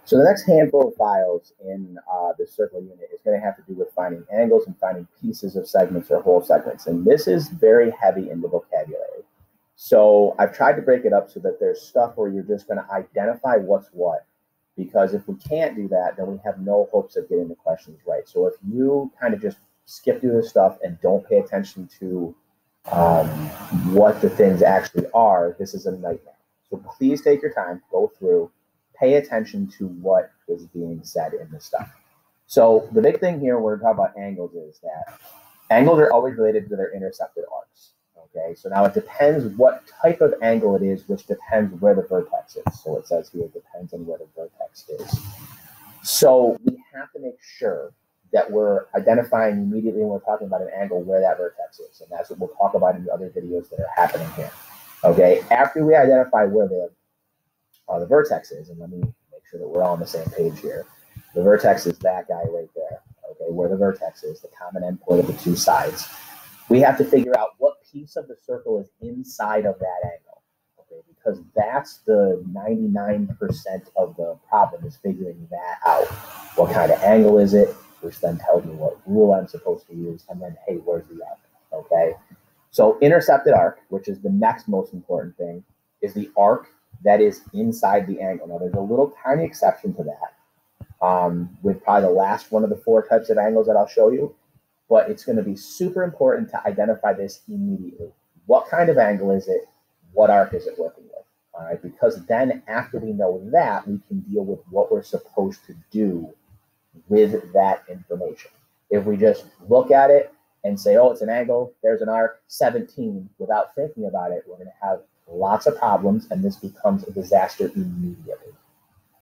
So the next handful of files in the circle unit is going to have to do with finding angles and finding pieces of segments or whole segments. And this is very heavy in the vocabulary. So I've tried to break it up so that there's stuff where you're just going to identify what's what. Because if we can't do that, then we have no hopes of getting the questions right. So if you kind of just skip through this stuff and don't pay attention to what the things actually are, this is a nightmare. So please take your time, go through, pay attention to what is being said in this stuff. So the big thing here, we're talking about angles, is that angles are always related to their intercepted arcs. Okay, so now it depends what type of angle it is, which depends where the vertex is. So it says here, it depends on where the vertex is. So we have to make sure that we're identifying immediately when we're talking about an angle where that vertex is. And that's what we'll talk about in the other videos that are happening here. Okay, after we identify where the vertex is, and let me make sure that we're all on the same page here. The vertex is that guy right there. Okay, where the vertex is, the common endpoint of the two sides. We have to figure out what piece of the circle is inside of that angle, okay? Because that's the 99% of the problem, is figuring that out. What kind of angle is it, which then tells me what rule I'm supposed to use, and then, hey, where's the arc, okay? So intercepted arc, which is the next most important thing, is the arc that is inside the angle. Now, there's a little tiny exception to that, with probably the last one of the 4 types of angles that I'll show you. But it's going to be super important to identify this immediately. What kind of angle is it? What arc is it working with? All right, because then after we know that, we can deal with what we're supposed to do with that information. If we just look at it and say, oh, it's an angle, there's an arc, 17, without thinking about it, we're going to have lots of problems, and this becomes a disaster immediately.